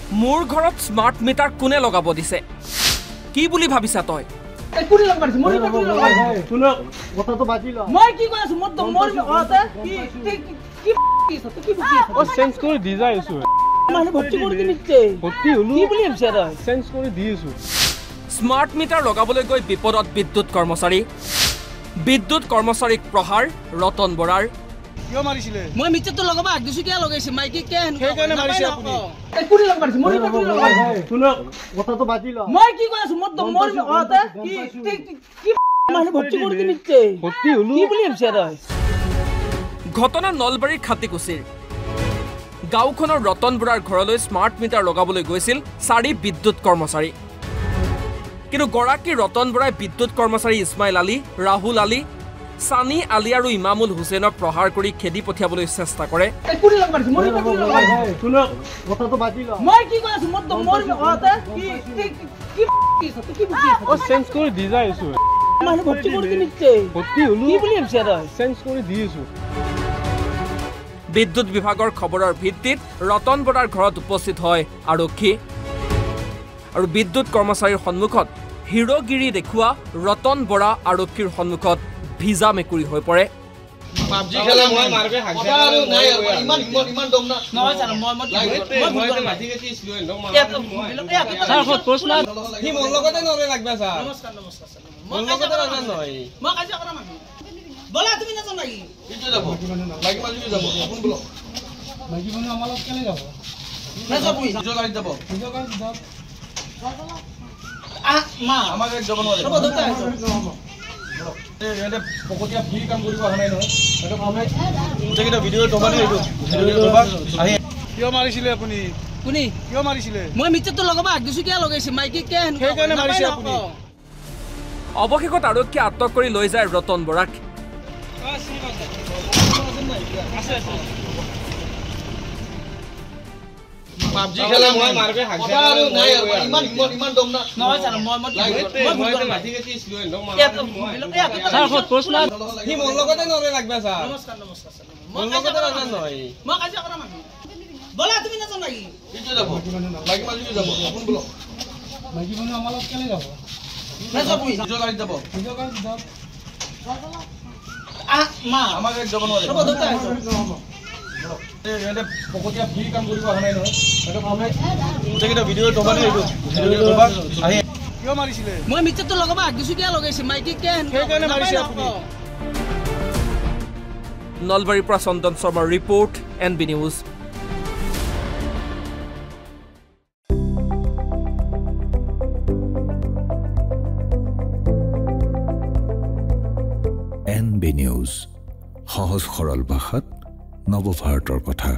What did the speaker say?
মোৰ ঘৰত smart meter কোনে লগাব দিছে কি বুলি ভাবিছা তই কোনে লগাব দিছে মই শুনক কথাটো বাজি ল মই কি কৈ আছো মোৰ ঘৰতে কি ও সেন্স কৰি দি যাইছো মানে ভৰ্তি কৰি দিছে ভৰ্তি হলো কি বুলি ভাবিছা তই সেন্স কৰি দিছো স্মাৰ্ট মিটাৰ লগাবলৈ গৈ বিপদত বিদ্যুৎ কৰ্মচাৰীক প্ৰহাৰ ৰতন বৰাৰ কিয় মাৰিছিলে মই মিটাৰটো লগাব আগদিছো কিয় লগাইছে মাইকি কে সেইকাৰণে মাৰিছে আপুনি কোনে লগাব দিছে মই শুনক কথাটো বাজি ল মই কি কৈ আছো মোৰ ঘৰতে কি মানে ভৰ্তি কৰি দিছে ভৰ্তি হলো কি বুলি ভাবিছা তই ঘটনা নলবাৰীৰ খাটিকুছিৰ গাঁওখনৰ ৰতন বৰাৰ ঘৰলৈ স্মাৰ্ট মিটাৰ লগাবলৈ গৈছিল 4 বিদ্যুৎ কৰ্মচাৰী কিন্তু গৰাকী ৰতন বৰাই বিদ্যুৎ কৰ্মচাৰী ইছমাইল আলী ৰাহুল আলী সানি আলী আৰু ইমামুল হুছেইনক প্ৰহাৰ কৰি খেদি পঠিয়াবলৈ চেষ্টা কৰে কোনে লগাব দিছে মই শুনক কথাটো বাজি ল মই কি কৈ আছো মোৰ ঘৰতে কি ও সেন্স কৰি দি যাইছো মানে ভৰ্তি কৰি দিছে ভৰ্তি হলো কি বুলি ভাবিছা তই সেন্স কৰি দিছো বিদ্যুৎ বিভাগৰ খবৰৰ ভিত্তিত ৰতন বৰাৰ ঘৰত উপস্থিত হয় আৰক্ষী আৰু বিদ্যুৎ কৰ্মচাৰীৰ সন্মুখত হিৰোগিৰি দেখুৱা ৰতন বৰা আৰক্ষীৰ সন্মুখত ভিজা মেকুৰী হৈ পৰে পাবজি খেলা মই মাৰবে হাগজা আৰু নাই ইমান দম না নহয় জানো মই মাটি গেছি ইছলো এন্দক মাৰ স্যাৰ কত প্ৰশ্ন হি মন লগতে নৰে লাগবা স্যাৰ নমস্কাৰ মন লগতে নাজান নহয় মই কাজিয়া কৰা মানুহ বলা তুমি নাজান নাকি ইটো যাব লাগি মাজি যাব আপোন বল লাগি মানে আমাৰ লগত কেনে যাব না যাব ইটো লাগি যাব ইটো কাজ যাব মা আমাক এক যাব নৰে হ'ব দতা এতে পকতিয়া ফ্ৰী কাম কৰিব আহা নাই নহয় এটা কমে গোটেইটা ভিডিও দবা নাই এইটো ভিডিও দবা আহি কিয় মাৰিছিলে আপুনি কোনি কিয় মাৰিছিলে মই মিটাৰটো লগাব আগদিছো কিয় লগাইছে মাইকি কে সেইকাৰণে মাৰিছে আপুনি অৱশেষত আৰক্ষীয়ে আটক কৰি লৈ যায় ৰতন বৰাক পাবজি খেলা মই মাৰবে হাগজা আৰু নাই ইমান দম না নহয় জানো মই মাটি গেছি ইছলো এন্দক মাৰ স্যাৰ কত প্ৰশ্ন হি মন লগতে নৰে লাগবা স্যাৰ নমস্কাৰ মন লগতে নাজান নহয় মই কাজিয়া কৰা মানুহ বলা তুমি নাজান নাকি ইটো যাব লাগি মাজি যাব আপোন বল লাগি মানে আমাৰ লগত কেনে যাব না যাব ইটো লাগি যাব ইটো কাজ যাব মা আমাক এক যাব নৰে হ'ব দতা এতে পকতিয়া ফ্ৰী কাম কৰিব আহা নাই নহয় এটা কমে গোটেইটা ভিডিও দবা নাই এইটো ভিডিও দবা আহি কিয় মাৰিছিলে মই মিটাৰটো লগাব আগদিছো কিয় লগাইছে মাইকি কে সেইকাৰণে মাৰিছে আপুনি নলবাৰীৰ পৰা চন্দন শৰ্মাৰ report NB news NB news সহজ সৰল ভাষাত নৱভাৰতৰ কথা।